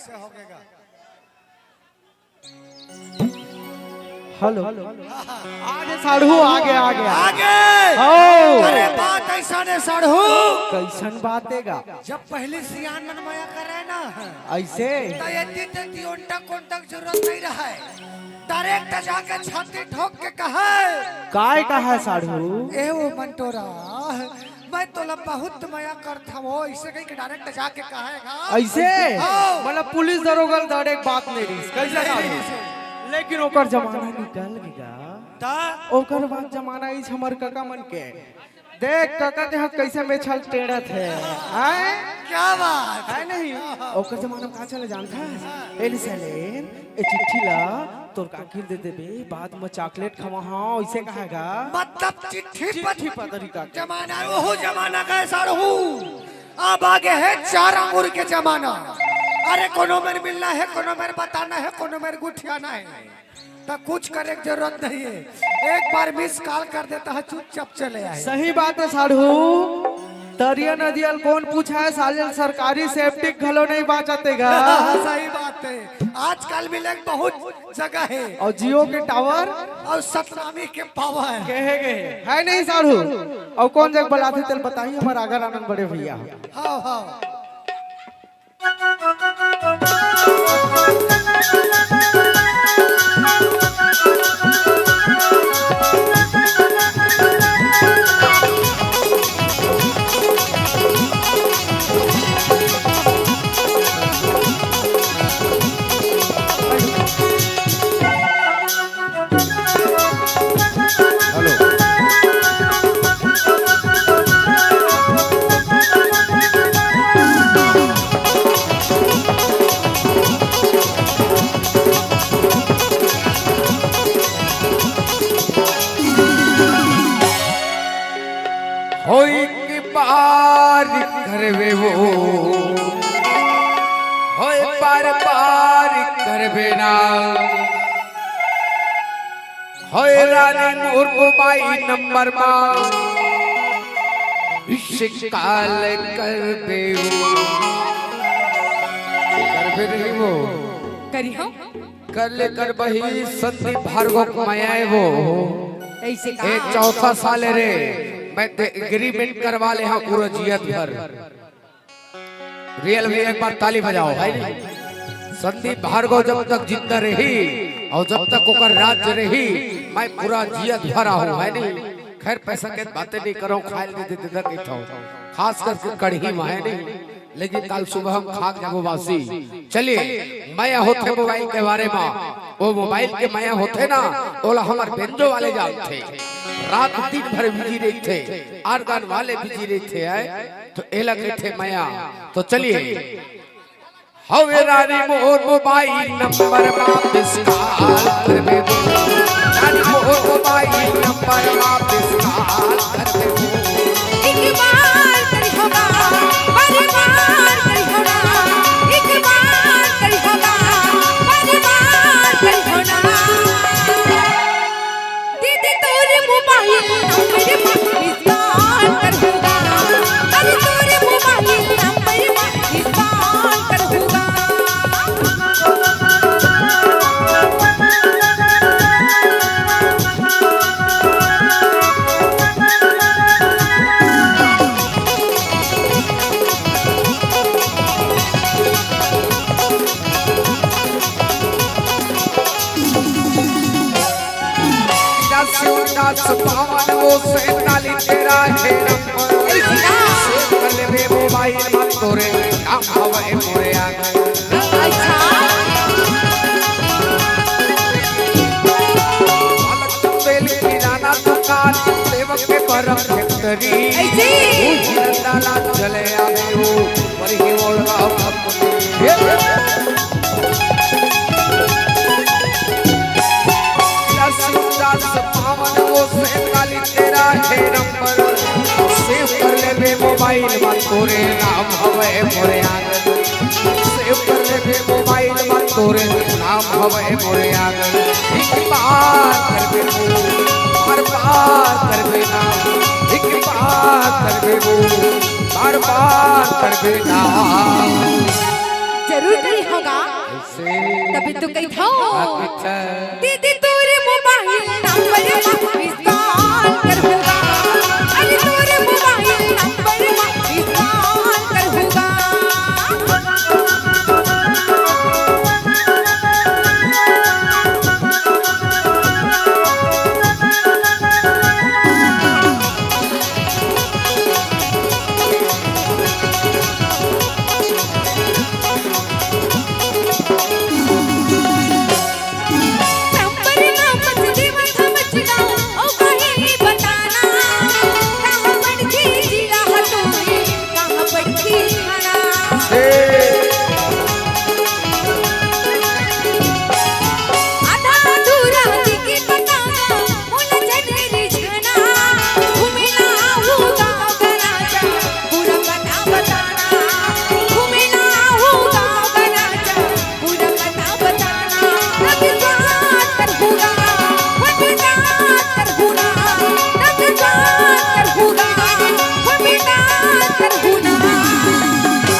कैसे होगेगा। हेलो आगे साढ़ू आगे आगे आगे ओ अरे बात ऐसा ने साढ़ू कैसन बातेगा जब पहले सियान मनमाया करे ना ऐसे तो यदि तेती उल्टा कोंटक जरूरत नहीं रहा है, डायरेक्ट जाके छाती ठोक के कहे काय का है साढ़ू ए वो मंटोरा मैं तो बहुत मया करता वो ऐसे कहीं डायरेक्ट जाके कहेगा ऐसे हाँ। मतलब पुलिस दरोगा डायरेक्ट बात नहीं रही कैसे साढ़ू लेकिन ओकर जमाना निकल गया ओकर बाद जमाना इस हमर काका मन के देख काका के हाथ कैसे में छल टेढ़त है हैं क्या बात है नहीं ओकर जमाना में का चले जानता है एल सेलेन ए चिट्ठी ला तोर काकी दे देबे बाद में चॉकलेट खवा हां ऐसे कहेगा मतलब चिट्ठी पर तरीका जमाना वो जमाना का साढ़ू अब आगे है 4 अंगूर के जमाना। अरे कोनो मेर मिलना है, कोनो मेर बताना है, कोनो मेर गुठियाना है, तो कुछ करे की जरूरत नहीं है, एक बार मिस कॉल कर देता है चुपचाप चले आए। सही बात है साढ़ू तरिया नदियल कौन पूछा है साले सरकारी सेफ्टी घलो नहीं बाचतेगा सही बात है आजकल मिले बहुत जगह है और जियो के टावर और सतनामी के पावर कहे गए है नहीं साढ़ू और कौन जगह बुलाते तेल बताइए हमारा आगर आनंद बड़े भैया हाँ हाँ होई की पार करवे वो होए पार पार करवे ना होए रानी मोर मोबाइल नंबर मा शिकाल करवे वो करवे रही वो करी हो कर ले कर बही संदीप भार्गव मायाए वो ऐसे ये चौथा साल है रे मैं एग्रीमेंट करवा ले हाँ पूरा जियत भर रियल में एक बार ताली बजाओ भाई संदीप भार्गव जब तक जिंदा रही और जब तक ओकर राज्य रही मैं पूरा जियत भरा हूँ है नहीं खैर पैसा के बातें नहीं करो खाए नहीं देते तक नहीं खास करके कढ़ी में है नहीं लेकिन कल सुबह हम खा के वासी चलिए माया होते मोबाइल के बारे में वो मोबाइल के माया होते ना ओला हमारे बेंजो वाले जानते रात दिन भर बिजी रहते आर्गन वाले बिजी रहते हैं तो एला कहते माया तो चलिए हवे रानी मोर मोबाइल नंबर वापस कॉल करबे दो रानी मोर मोबाइल नंबर वापस कॉल करबे दो एक बार करी होगा बार बार करी होगा एक बार करी होगा बार बार करी होगा दीदी तोरे मोबाइल नंबर वापस कॉल कर होगा अरे तोरे मोबाइल नंबर वापस कॉल कर होगा दास पावन वो से ताली तेरा है नंबर कर ले बे मोबाइल मत तोरे काम हवे मोरे आगे बालक चंदेल किराना दुकान सेवक के परम फैक्ट्री डाला चले आवे वो पर ही बोलवा पावन वो से ताली तेरा है नंबर सेव कर ले बे मोबाइल मत तोरे नाम हवे मोरे आगे सेव कर ले बे मोबाइल मत तोरे नाम हवे मोरे आगे एक बार कर बे बार बार कर बे ना एक बार कर बे बार बार कर बे ना जय जरूर कही होगा ऐसे तभी तो कही था अच्छा दीदी तोरे मोबाइल नंबर में इंस्टॉल कर होगा अरे तोरे मोबाइल नंबर में इंस्टॉल कर होगा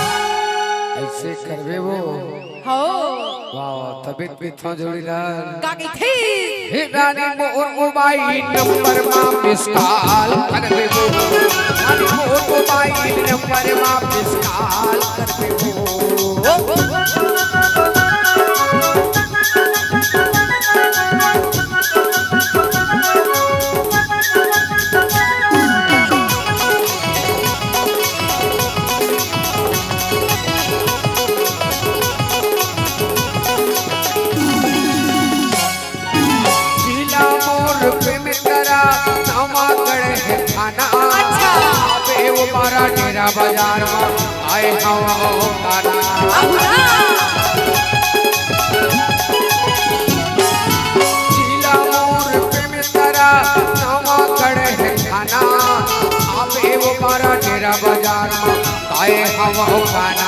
ऐसे करवे वो हो वाह तबीयत भी थो जोड़ीदार का की थी हे रानी मोर मोबाइल नंबर मा मिस कॉल करवे वो रानी मोर मोबाइल नंबर मा मिस कॉल करवे वो डेरा बाजार में आए हवा जिला मोर पे में तेरा नवा कड़े है खाना आपे वो मारा डेरा बाजार में आए हवा खाना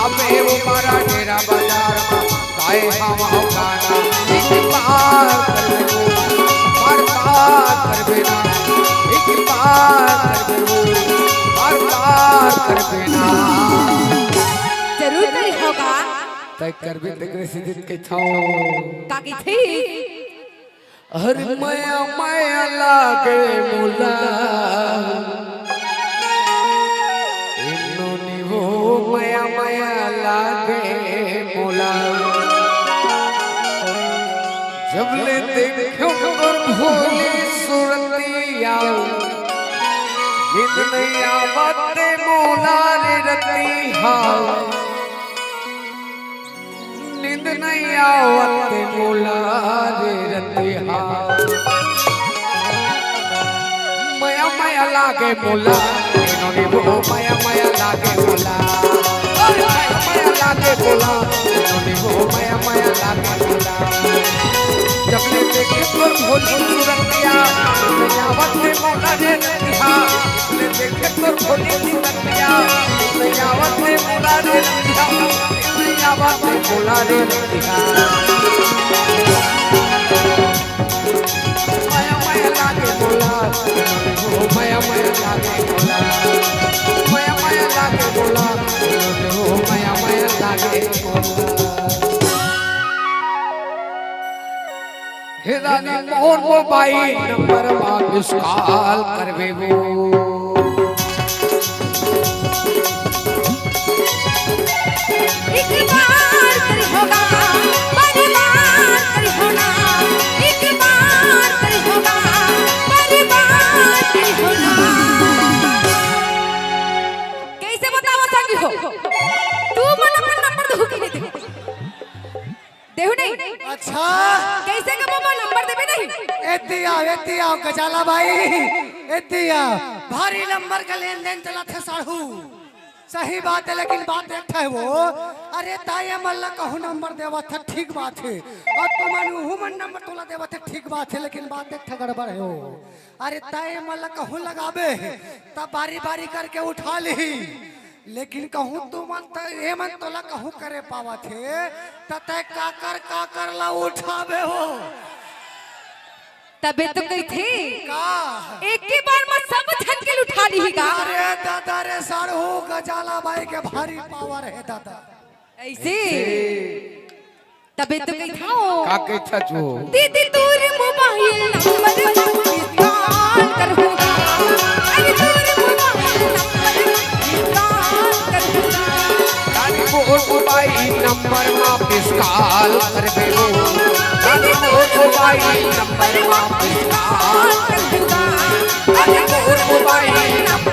आपे वो मारा डेरा बाजार में आए हवा खाना एक बार कर दो बार कर देना एक बार कर दो कर देना जरूर कही होगा तय कर भी तकरे सीधे के छाओ का की थी हर माया माया लागे मुला इन्होंने वो माया माया लागे मुला जब ले देखो और भोली सूरतिया नींद नहीं आवते मोला रे रती हाल नींद नहीं आवते मोला रे रती हाल माया माया लागे मोला इन्होंने वो माया माया लागे मोला माया माया लागे मोला इन्होंने वो माया माया लागे मोला जब ले देखे तो भोली सूरतिया नहीं आवते मोला रे रती हाल देखे तो भोली सूरतिया नहीं आवते मोला रे रती हाल नहीं आवते मोला रे रती हाल माया माया लागे मोला ओ माया माया लागे मोला माया माया लागे मोला ओ माया माया लागे मोला हे रानी मोर मोबाइल नंबर मा मिस कॉल करवे वो एक बार करी होगा बारी बार करी होना एक बार करी होगा बारी बार करी होना कैसे बताओ सकी हो तू मन अपन नंबर दो के नहीं देहु नहीं अच्छा कैसे का मामा नंबर देबे नहीं एतिया गजाला भाई एतिया भारी नंबर का लेन देन चला थे साढ़ू सही बात है लेकिन बात एक है वो अरे ताये मल्ला कहू नंबर देवा था ठीक बात है और तुम हुमन नंबर तोला देवा था ठीक बात है लेकिन बात एक गड़बड़ है वो अरे ताये मल्ला कहू लगाबे तब बारी बारी करके उठा ली लेकिन कहूँ तू मन ये मन तोला कहूँ करे पावा थे तय काकर ला उठाबे हो तबे तो कही थी का एक ही बार में सब झटके उठा ली का अरे दादा रे साढ़ू गजाला भाई के भारी पावर है दादा ऐसे तबे तो कही था का के था जो दीदी तोर मोबाइल नंबर इस्तेमाल करूंगा अरे तोर मोबाइल नंबर इस्तेमाल करूंगा दादी मोर मोबाइल नंबर वापस कॉल करबे हो दादी मोर मोबाइल नंबर वापस कॉल करूंगा दादी मोर मोबाइल नंबर